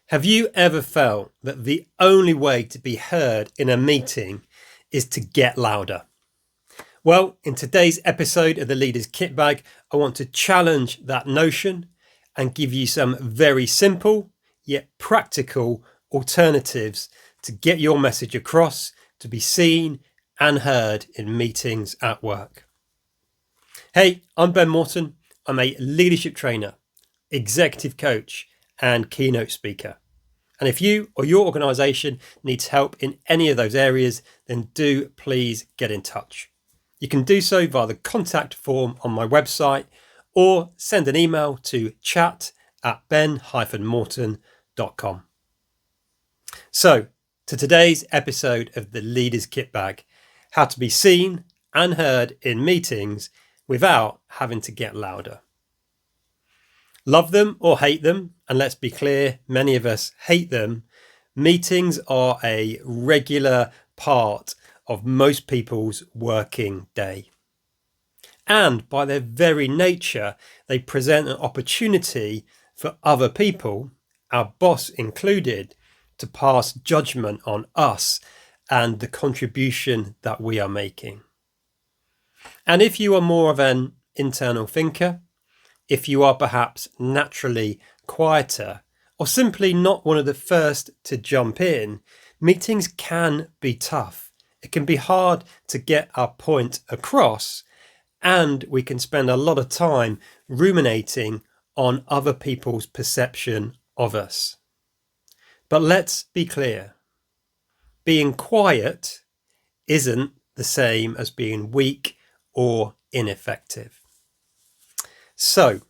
Have you ever felt that the only way to be heard in a meeting is to get louder? Well, in today's episode of the Leader's Kitbag, I want to challenge that notion and give you some very simple yet practical alternatives to get your message across, to be seen and heard in meetings at work. Hey, I'm Ben Morton. I'm a leadership trainer, executive coach, and keynote speaker. And if you or your organisation needs help in any of those areas, then do please get in touch. You can do so via the contact form on my website or send an email to chat@ben-morton.com. So, to today's episode of the Leader's Kitbag, how to be seen and heard in meetings without having to get louder. Love them or hate them, and let's be clear, many of us hate them, meetings are a regular part of most people's working day. And by their very nature, they present an opportunity for other people, our boss included, to pass judgment on us and the contribution that we are making. And if you are more of an internal thinker, if you are perhaps naturally quieter or simply not one of the first to jump in, meetings can be tough. It can be hard to get our point across, and we can spend a lot of time ruminating on other people's perception of us. But let's be clear, being quiet isn't the same as being weak or ineffective. So,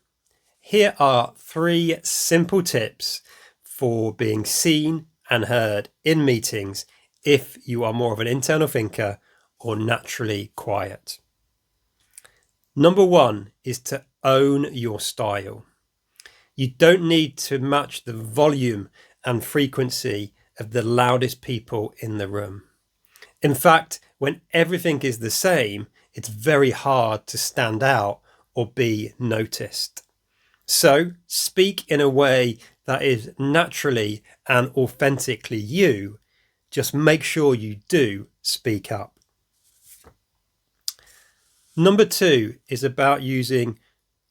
here are 3 simple tips for being seen and heard in meetings if you are more of an internal thinker or naturally quiet. Number 1 is to own your style. You don't need to match the volume and frequency of the loudest people in the room. In fact, when everything is the same, it's very hard to stand out or be noticed. So speak in a way that is naturally and authentically you. Just make sure you do speak up. Number 2 is about using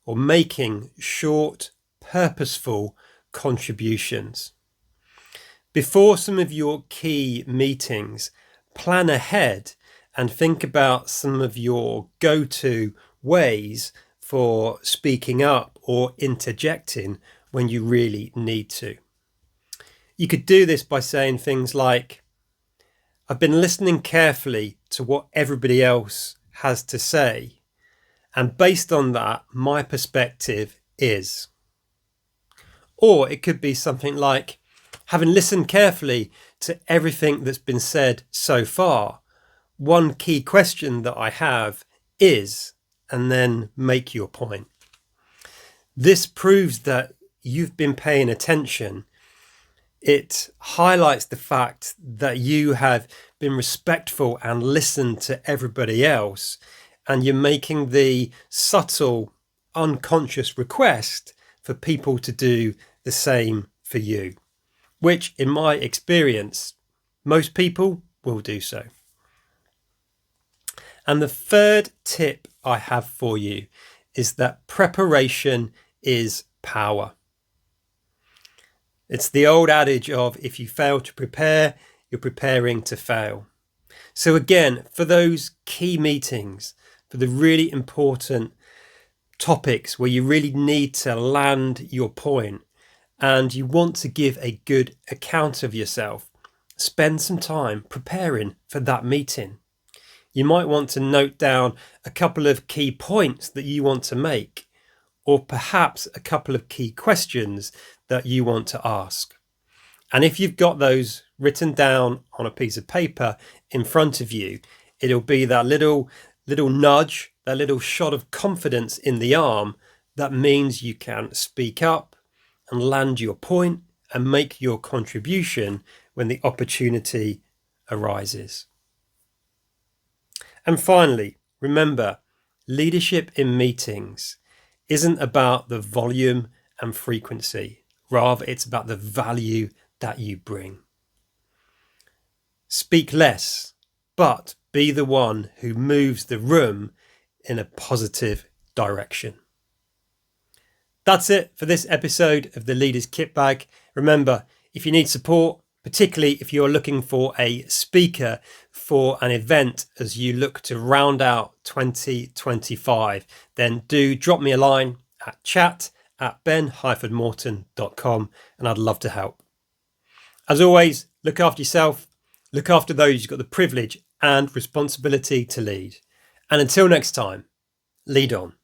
or making short, purposeful contributions. Before some of your key meetings, plan ahead and think about some of your go-to ways for speaking up or interjecting when you really need to. You could do this by saying things like, I've been listening carefully to what everybody else has to say, and based on that, my perspective is. Or it could be something like, having listened carefully to everything that's been said so far, one key question that I have is, and then make your point. This proves that you've been paying attention. It highlights the fact that you have been respectful and listened to everybody else, and you're making the subtle, unconscious request for people to do the same for you, which in my experience, most people will do so. And the third tip I have for you is that preparation is power. It's the old adage of if you fail to prepare, you're preparing to fail. So again, for those key meetings, for the really important topics where you really need to land your point and you want to give a good account of yourself, spend some time preparing for that meeting. You might want to note down a couple of key points that you want to make, or perhaps a couple of key questions that you want to ask. And if you've got those written down on a piece of paper in front of you, it'll be that little nudge, that little shot of confidence in the arm that means you can speak up and land your point and make your contribution when the opportunity arises. And finally, remember, leadership in meetings isn't about the volume and frequency. Rather, it's about the value that you bring. Speak less, but be the one who moves the room in a positive direction. That's it for this episode of the Leaders Kit Bag. Remember, if you need support, particularly if you're looking for a speaker for an event as you look to round out 2025, then do drop me a line at chat@ben-morton.com and I'd love to help. As always, look after yourself, look after those you've got the privilege and responsibility to lead. And until next time, lead on.